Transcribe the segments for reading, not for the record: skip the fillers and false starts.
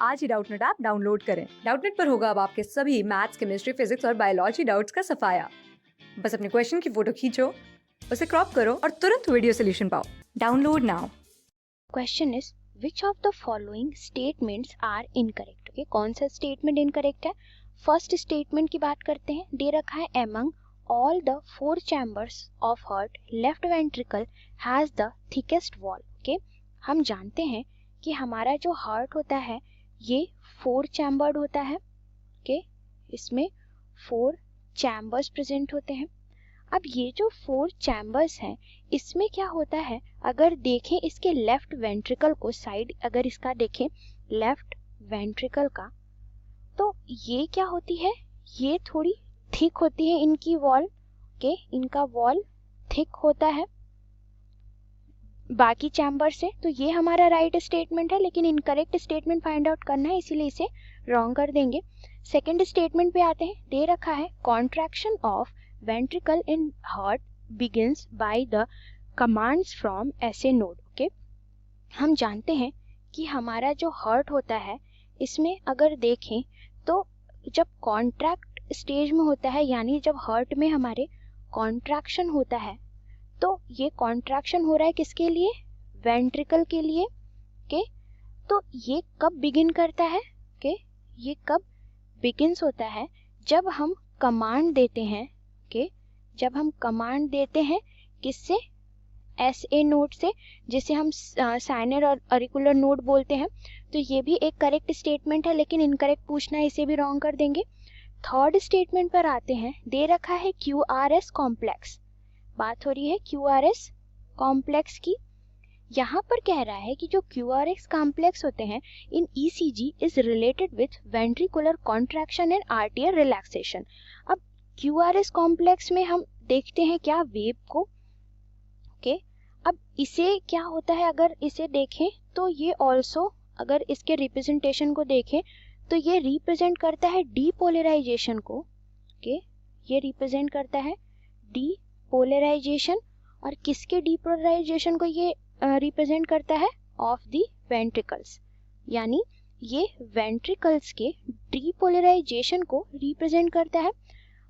आज ही Doubtnut app download करें। Doubtnut पर होगा अब आपके सभी मैथ्स, केमिस्ट्री, फिजिक्स और बायोलॉजी डाउट्स का सफाया। बस अपने क्वेश्चन की फोटो खींचो, उसे क्रॉप करो और तुरंत वीडियो सोल्यूशन पाओ। Download now. Question is which of the following statements are incorrect. Okay, कौन सा स्टेटमेंट इनकरेक्ट है? फर्स्ट स्टेटमेंट की बात करते हैं। दे रखा है among all the 4 chambers of heart left ventricle has the thickest wall. Okay, हम जानते हैं कि हमारा जो हार्ट होता है ये 4 चैम्बर्ड होता है। ओके, इसमें 4 चैम्बर्स प्रेजेंट होते हैं। अब ये जो 4 चैम्बर्स हैं इसमें क्या होता है, अगर देखें इसके लेफ्ट वेंट्रिकल को, साइड अगर इसका देखें लेफ्ट वेंट्रिकल का, तो ये क्या होती है, ये थोड़ी थिक होती है इनकी वॉल। ओके, इनका वॉल थिक होता है बाकी चैम्बर से। तो ये हमारा राइट स्टेटमेंट है, लेकिन इनकरेक्ट स्टेटमेंट फाइंड आउट करना है, इसीलिए इसे रॉन्ग कर देंगे। सेकेंड स्टेटमेंट पे आते हैं। दे रखा है contraction of ventricle in heart begins by the commands from SA node। Okay, हम जानते हैं कि हमारा जो हार्ट होता है इसमें अगर देखें तो जब कॉन्ट्रैक्ट स्टेज में होता है, यानी जब हार्ट में हमारे कॉन्ट्रैक्शन होता है, तो ये कॉन्ट्रैक्शन हो रहा है किसके लिए? वेंट्रिकल के लिए। ओके, तो ये कब बिगिन करता है? ओके, ये कब बिगिंस होता है? जब हम कमांड देते हैं। ओके, जब हम कमांड देते हैं किससे? SA नोड से, जिसे हम साइनर और ऑरिकुलर नोड बोलते हैं। तो ये भी एक करेक्ट स्टेटमेंट है, लेकिन इनकरेक्ट पूछना है, इसे भी रॉन्ग कर देंगे। थर्ड स्टेटमेंट पर आते हैं। दे रखा है QRS कॉम्प्लेक्स। बात हो रही है QRS कॉम्प्लेक्स की। यहाँ पर कह रहा है कि जो QRS कॉम्प्लेक्स होते हैं इन ECG is related with ventricular contraction and आर्टियल relaxation. अब QRS कॉम्प्लेक्स में हम देखते हैं क्या? वेव को। ओके, अब इसे क्या होता है, अगर इसे देखें तो ये ऑल्सो, अगर इसके रिप्रेजेंटेशन को देखें तो ये रिप्रेजेंट करता है डीपोलराइजेशन को। ओके, ये रिप्रेजेंट करता है डीपोलराइजेशन। और किसके डीपोलराइजेशन को ये रिप्रेजेंट करता है? ऑफ द वेंट्रिकल्स, यानी ये वेंट्रिकल्स के डीपोलराइजेशन को रिप्रेजेंट करता है।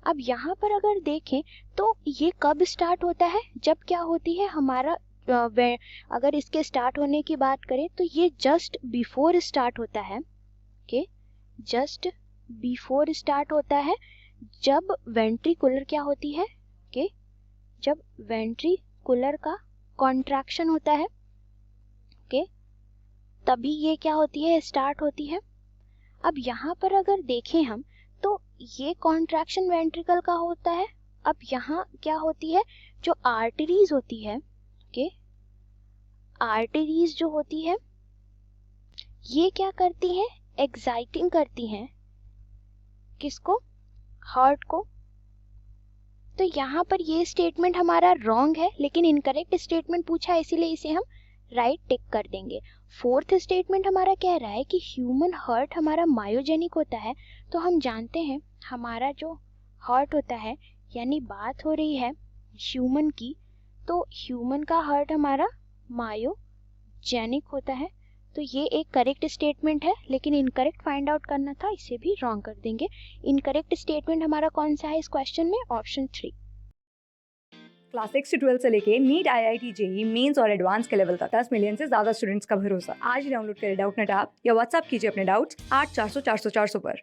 अब यहाँ पर अगर देखें तो ये कब स्टार्ट होता है? जब क्या होती है हमारा अगर इसके स्टार्ट होने की बात करें तो ये जस्ट बिफोर स्टार्ट होता है। ओके, जस्ट बिफोर स्टार्ट होता है जब वेंट्रिकुलर क्या होती है? ओके, जब वेंट्रिकुलर का कॉन्ट्रैक्शन होता है। ओके, तभी ये क्या होती है? स्टार्ट होती है। अब यहाँ पर अगर देखें हम तो ये कॉन्ट्रैक्शन वेंट्रिकल का होता है। अब यहाँ क्या होती है? जो आर्टरीज होती है, ओके, आर्टरीज जो होती है ये क्या करती है? एक्साइटिंग करती हैं किसको? हार्ट को। तो यहाँ पर ये स्टेटमेंट हमारा रॉन्ग है, लेकिन इनकरेक्ट स्टेटमेंट पूछा है, इसीलिए इसे हम राइट टिक कर देंगे। फोर्थ स्टेटमेंट हमारा कह रहा है कि ह्यूमन हार्ट हमारा मायोजेनिक होता है। तो हम जानते हैं हमारा जो हार्ट होता है, यानी बात हो रही है ह्यूमन की, तो ह्यूमन का हार्ट हमारा मायोजेनिक होता है। तो ये एक करेक्ट स्टेटमेंट है, लेकिन इनकरेक्ट फाइंड आउट करना था, इसे भी रॉन्ग कर देंगे। इनकरेक्ट स्टेटमेंट हमारा कौन सा है इस क्वेश्चन में? ऑप्शन 3। क्लास 6 से 12 से लेके नीट, IIT, JEE मेंस और एडवांस के लेवल तक 10 मिलियन से ज्यादा स्टूडेंट्स का भरोसा। आज ही डाउनलोड करें डाउटनेट ऐप या व्हाट्सएप कीजिए अपने डाउट्स 8400 400 400 पर।